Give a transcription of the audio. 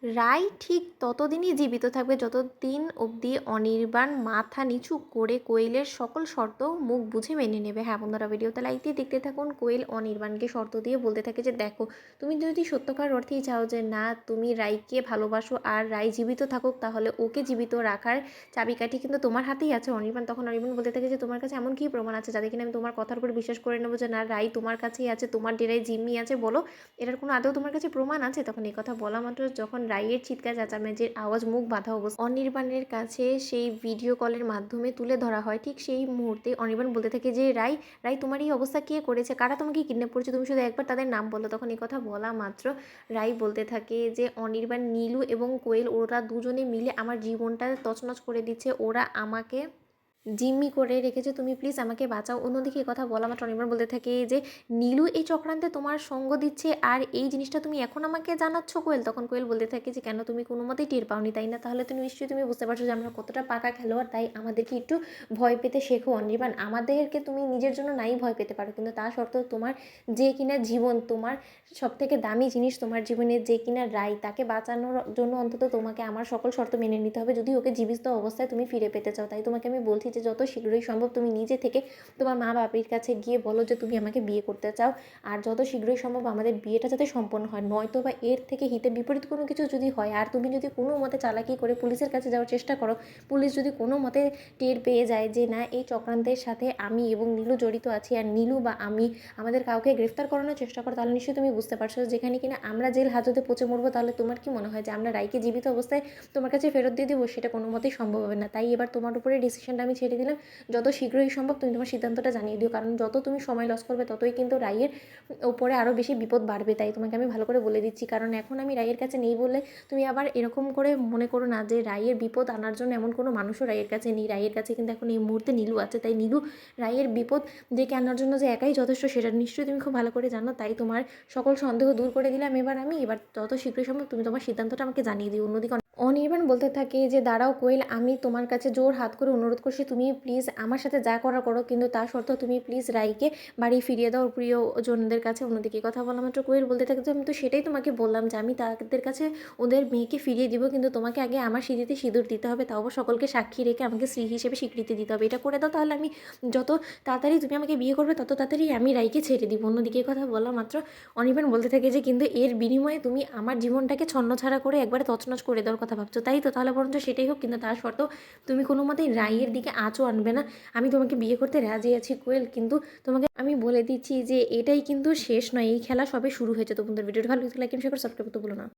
রাই ঠিক ততদিনই জীবিত থাকবে যতদিন অবধি অনির্বাণ মাথা নিচু করে কোয়েলের সকল শর্ত মুখ বুঝে মেনে নেবে। হ্যাঁ বন্ধুরা, ভিডিওতে লাইক দিয়ে দেখতে থাকুন। কোয়েল অনির্বাণকে শর্ত দিয়ে বলতে থাকে যে দেখো, তুমি যদি সত্যকার অর্থেই চাও যে না তুমি রাইকে ভালোবাসো আর রাই জীবিত থাকুক, তাহলে ওকে জীবিত রাখার চাবিকাঠি কিন্তু তোমার হাতেই আছে। অনির্বাণ বলতে থাকে যে তোমার কাছে এমন কী প্রমাণ আছে যাতে কিনা আমি তোমার কথার উপর বিশ্বাস করে নেবো যে না রাই তোমার কাছেই আছে, তোমার ডেরায় জিম্মি আছে, বলো এটার কোনো আদৌ তোমার কাছে প্রমাণ আছে? তখন এই কথা বলা মাত্র যখন রাইয়ের চিৎকার চেঁচামেচির আওয়াজ মুখ বাঁধা অবস্থা অনির্বাণের কাছে সেই ভিডিও কলের মাধ্যমে তুলে ধরা হয়, ঠিক সেই মুহূর্তে অনির্বাণ বলতে থাকে যে রাই রাই তোমার এই অবস্থা কে করেছে, কারা তোমাকে কিডন্যাপ করেছে, তুমি শুধু একবার তাদের নাম বলো। তখন এই কথা বলা মাত্র রাই বলতে থাকে যে অনির্বাণ, নীলু এবং কোয়েল ওরা দুজনে মিলে আমার জীবনটা তছনছ করে দিচ্ছে, ওরা আমাকে জিম্মি করে রেখেছে, তুমি প্লিজ আমাকে বাঁচাও। অন্যদিকে এই কথা বলা মাত্র অনির্বাণ বলতে থাকে যে নীলু এই চক্রান্তে তোমার সঙ্গ দিচ্ছে আর এই জিনিসটা তুমি এখন আমাকে জানাচ্ছ কোয়েল। তখন কোয়েল বলতে থাকে যে কেন, তুমি কোনো মতেই টের পাওনি তাই না? তাহলে তুমি নিশ্চয়ই তুমি বুঝতে পারছো যে আমরা কতটা পাকা খেলোয়াড়, তাই আমাদেরকে একটু ভয় পেতে শেখো অনির্বাণ। আমাদেরকে তুমি নিজের জন্য নাই ভয় পেতে পারো, কিন্তু তা সত্ত্বেও তোমার যে কিনা জীবন, তোমার সব থেকে দামি জিনিস তোমার জীবনে যে কিনা রাই, তাকে বাঁচানোর জন্য অন্তত তোমাকে আমার সকল শর্ত মেনে নিতে হবে যদি ওকে জীবিত অবস্থায় তুমি ফিরে পেতে চাও। তাই তোমাকে আমি বলছি যে যত শীঘ্রই সম্ভব তুমি নিজে থেকে তোমার মা বাপির কাছে গিয়ে বলো যে তুমি আমাকে বিয়ে করতে চাও, আর যত শীঘ্রই সম্ভব আমাদের বিয়েটা যাতে সম্পন্ন হয়, নয়তো বা এর থেকে হিতে বিপরীত কোনো কিছু যদি হয় আর তুমি যদি কোনো মতে চালাকি করে পুলিশের কাছে যাওয়ার চেষ্টা করো, পুলিশ যদি কোনো মতে টের পেয়ে যায় যে না এই চক্রান্তের সাথে আমি এবং নীলু জড়িত আছি আর নীলু বা আমি আমাদের কাউকে গ্রেফতার করানোর চেষ্টা করো, তাহলে নিশ্চয়ই তুমি বুঝতে পারছো যেখানে কিনা আমরা জেল হাজতে পচে মরবো। তাহলে তোমার কি মনে হয় যে আমরা রাইকে জীবিত অবস্থায় তোমার কাছে ফেরত দিয়ে দেবো? সেটা কোনো মতেই সম্ভব হবে না। তাই এবার তোমার উপরে ডিসিশনটা আমি ছেড়ে দিলাম, যত শীঘ্রই সম্ভব তুমি তোমার সিদ্ধান্তটা জানিয়ে দিও, কারণ যত তুমি সময় লস করবে ততই কিন্তু রাইয়ের ওপরে আরও বেশি বিপদ বাড়বে। তাই তোমাকে আমি ভালো করে বলে দিচ্ছি, কারণ এখন আমি রাইয়ের কাছে নেই বললে তুমি আবার এরকম করে মনে করো না যে রাইয়ের বিপদ আনার জন্য এমন কোনো মানুষও রাইয়ের কাছে নেই। রাইয়ের কাছে কিন্তু এখন এই মুহূর্তে নীলু আছে, তাই নীলু রাইয়ের বিপদ ডেকে আনার জন্য যে একাই যথেষ্ট সেটা নিশ্চয়ই তুমি খুব ভালো করে জানো। তাই তোমার সকল সন্দেহ দূর করে দিলাম এবার যত শীঘ্রই সম্ভব তুমি তোমার সিদ্ধান্তটা আমাকে জানিয়ে দিও। অন্যদিকে অনির্বাণ বলতে থাকে যে দাঁড়াও কোয়েল, আমি তোমার কাছে জোর হাত করে অনুরোধ করছি, তুমি প্লিজ আমার সাথে যা করার করো, কিন্তু তা সত্ত্বেও তুমি প্লিজ রাইকে বাড়ি ফিরিয়ে দাও প্রিয়জনদের কাছে। অন্যদিকে কথা বলা মাত্র কোয়েল বলতে থাকে যে আমি তো সেটাই তোমাকে বললাম যে আমি তাদের কাছে ওদের মেয়েকে ফিরিয়ে দিব, কিন্তু তোমাকে আগে আমার সিঁড়িতে সিঁদুর দিতে হবে, তাও সকলকে সাক্ষী রেখে আমাকে স্ত্রী হিসেবে স্বীকৃতি দিতে হবে। এটা করে দাও, তাহলে আমি যত তাড়াতাড়ি তুমি আমাকে বিয়ে করবে তত তাড়াতাড়ি আমি রাইকে ছেড়ে দিব। অন্যদিকে কথা বলা মাত্র অনির্বাণ বলতে থাকে যে কিন্তু এর বিনিময়ে তুমি আমার জীবনটাকে ছন্নছাড়া করে একবারে তছনছ করে দেওয়ার কথা ভাবছো, তাই তো? তাহলে বরঞ্চ সেটাই হোক, কিন্তু তার সত্ত্বেও তুমি কোনো মতেই রাইয়ের দিকে আঁচও আনবে না। আমি তোমাকে বিয়ে করতে রাজি আছি কোয়েল, কিন্তু তোমাকে আমি বলে দিচ্ছি যে এটাই কিন্তু শেষ নয়, এই খেলা সবে শুরু হয়েছে। তো বন্ধুদের ভিডিওটা ভালো লাগলে লাইক এন্ড শেয়ার করে সাবস্ক্রাইব করতে ভুলো না।